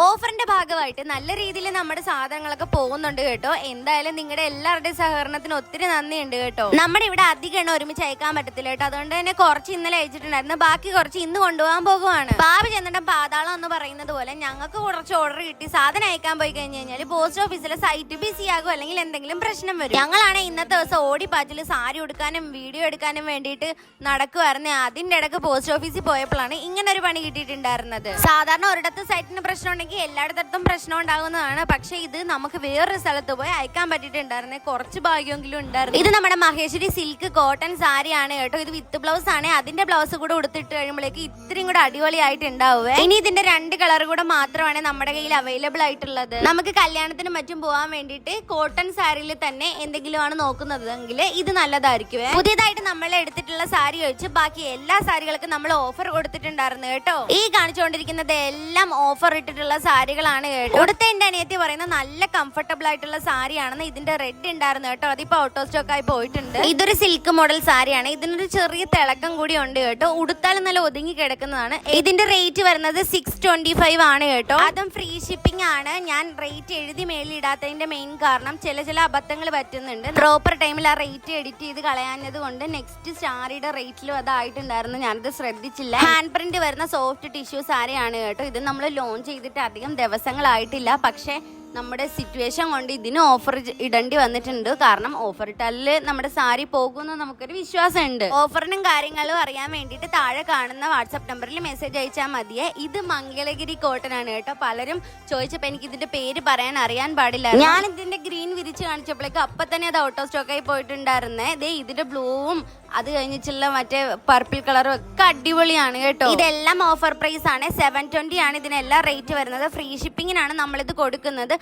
ഓഫറിന്റെ ഭാഗമായിട്ട് നല്ല രീതിയിൽ നമ്മുടെ സാധനങ്ങളൊക്കെ പോകുന്നുണ്ട് കേട്ടോ. എന്തായാലും നിങ്ങളുടെ എല്ലാവരുടെയും സഹകരണത്തിന് ഒത്തിരി നന്ദിയുണ്ട് കേട്ടോ. നമ്മുടെ ഇവിടെ അധികം എണ്ണം ഒരുമിച്ച് അയക്കാൻ പറ്റത്തില്ല കേട്ടോ. അതുകൊണ്ട് തന്നെ കുറച്ച് ഇന്നലെ അയച്ചിട്ടുണ്ടായിരുന്നു, ബാക്കി കുറച്ച് ഇന്ന് കൊണ്ടുപോകാൻ പോകുവാണ്. ബാബു ചെന്നിട്ട് പാതാളം എന്ന് പറയുന്നത് പോലെ ഞങ്ങൾക്ക് കുറച്ച് ഓർഡർ കിട്ടി. സാധനം അയക്കാൻ പോയി കഴിഞ്ഞ് കഴിഞ്ഞാൽ പോസ്റ്റ് ഓഫീസിലെ സൈറ്റ് ബിസി ആകും, അല്ലെങ്കിൽ എന്തെങ്കിലും പ്രശ്നം വരും. ഞങ്ങളാണ് ഇന്നത്തെ ദിവസം ഓടിപ്പാച്ചിൽ സാരി എടുക്കാനും വീഡിയോ എടുക്കാനും വേണ്ടിയിട്ട് നടക്കുമായിരുന്നു. അതിന്റെ ഇടയ്ക്ക് പോസ്റ്റ് ഓഫീസിൽ പോയപ്പോഴാണ് ഇങ്ങനെ ഒരു പണി കിട്ടിയിട്ടുണ്ടായിരുന്നത്. സാധാരണ ഒരിടത്ത് സൈറ്റിന് പ്രശ്നം ഉണ്ടെങ്കിൽ എല്ലായിടത്തും പ്രശ്നം ഉണ്ടാകുന്നതാണ്. പക്ഷെ ഇത് നമുക്ക് വേറൊരു സ്ഥലത്ത് പോയി അയക്കാൻ പറ്റിയിട്ടുണ്ടായിരുന്നേ, കുറച്ച് ഭാഗ്യമെങ്കിലും ഉണ്ടായിരുന്നു. ഇത് നമ്മുടെ മഹേശ്വരി സിൽക്ക് കോട്ടൺ സാരിയാണ് കേട്ടോ. ഇത് വിത്ത് ബ്ലൗസ് ആണ്. അതിന്റെ ബ്ലൗസ് കൂടെ ഉടുത്തിട്ട് കഴിയുമ്പോഴേക്ക് ഇത്രയും കൂടെ അടിപൊളിയായിട്ട് ഉണ്ടാവുക. ഇനി ഇതിന്റെ 2 കളർ കൂടെ മാത്രമാണ് നമ്മുടെ കയ്യിൽ അവൈലബിൾ ആയിട്ടുള്ളത്. നമുക്ക് കല്യാണത്തിന് മറ്റും പോകാൻ വേണ്ടിയിട്ട് കോട്ടൺ സാരിയിൽ തന്നെ എന്തെങ്കിലും ആണ് നോക്കുന്നതെങ്കിൽ ഇത് നല്ലതായിരിക്കും. പുതിയതായിട്ട് നമ്മൾ എടുത്തിട്ടുള്ള സാരി ഒഴിച്ച് ബാക്കി എല്ലാ സാരികൾക്കും നമ്മൾ ഓഫർ കൊടുത്തിട്ടുണ്ടായിരുന്നു കേട്ടോ. ഈ കാണിച്ചുകൊണ്ടിരിക്കുന്നത് എല്ലാം ഓഫർ ഇട്ടിട്ടുള്ള സാരികളാണ് കേട്ടോ. ഇവിടുത്തെ എന്റെ അനിയത്തി പറയുന്നത് നല്ല കംഫർട്ടബിൾ ആയിട്ടുള്ള സാരിയാണെന്ന്. ഇതിന്റെ റെഡ് ഉണ്ടായിരുന്നു കേട്ടോ, അതിപ്പോ ഔട്ട് ഓഫ് സ്റ്റോക്ക് ആയി പോയിട്ടുണ്ട്. ഇതൊരു സിൽക്ക് മോഡൽ സാരിയാണ്. ഇതിനൊരു ചെറിയ തിളക്കം കൂടി ഉണ്ട് കേട്ടോ. ഉടുത്താലും നല്ല ഒതുങ്ങി കിടക്കുന്നതാണ്. ഇതിന്റെ റേറ്റ് വരുന്നത് 625 ആണ് കേട്ടോ. അതും ഫ്രീ ഷിപ്പിംഗ് ആണ്. ഞാൻ റേറ്റ് എഴുതി മേലിടാത്തതിന്റെ മെയിൻ കാരണം ചില അബദ്ധങ്ങൾ പറ്റുന്നുണ്ട്. പ്രോപ്പർ ടൈമിൽ ആ റേറ്റ് എഡിറ്റ് ചെയ്ത് കളയാഞ്ഞത് കൊണ്ട് നെക്സ്റ്റ് സാരിയുടെ റേറ്റിലും അതായിട്ടുണ്ടായിരുന്നു, ഞാനത് ശ്രദ്ധിച്ചില്ല. ഹാൻഡ് പ്രിന്റ് വരുന്ന സോഫ്റ്റ് ടിഷ്യൂ സാരിയാണ് കേട്ടോ. ഇത് നമ്മൾ ലോഞ്ച് ചെയ്തിട്ട് അധികം ദിവസങ്ങളായിട്ടില്ല, പക്ഷെ നമ്മുടെ സിറ്റുവേഷൻ കൊണ്ട് ഇതിന് ഓഫർ ഇടേണ്ടി വന്നിട്ടുണ്ട്. കാരണം ഓഫർ ഇട്ടാല് നമ്മുടെ സാരി പോകുമെന്ന് നമുക്കൊരു വിശ്വാസമുണ്ട്. ഓഫറിനും കാര്യങ്ങളും അറിയാൻ വേണ്ടിയിട്ട് താഴെ കാണുന്ന വാട്സാപ്പ് നമ്പറിൽ മെസ്സേജ് അയച്ചാൽ മതിയേ. ഇത് മംഗളഗിരി കോട്ടൺ ആണ് കേട്ടോ. പലരും ചോദിച്ചപ്പോൾ എനിക്ക് ഇതിന്റെ പേര് പറയാൻ അറിയാൻ പാടില്ല. ഞാൻ ഇതിന്റെ ഗ്രീൻ വിരിച്ച് കാണിച്ചപ്പോഴേക്കും അപ്പൊ തന്നെ അത് ഔട്ട് ഓഫ് സ്റ്റോക്ക് ആയി പോയിട്ടുണ്ടായിരുന്നേ. ദേ ഇതിന്റെ ബ്ലൂവും അത് കഴിഞ്ഞിട്ടുള്ള മറ്റേ പർപ്പിൾ കളറും ഒക്കെ അടിപൊളിയാണ് കേട്ടോ. ഇതെല്ലാം ഓഫർ പ്രൈസ് ആണ്. 720 ആണ് ഇതിനെല്ലാം റേറ്റ് വരുന്നത്. ഫ്രീ ഷിപ്പിങ്ങിനാണ് നമ്മളിത് കൊടുക്കുന്നത്.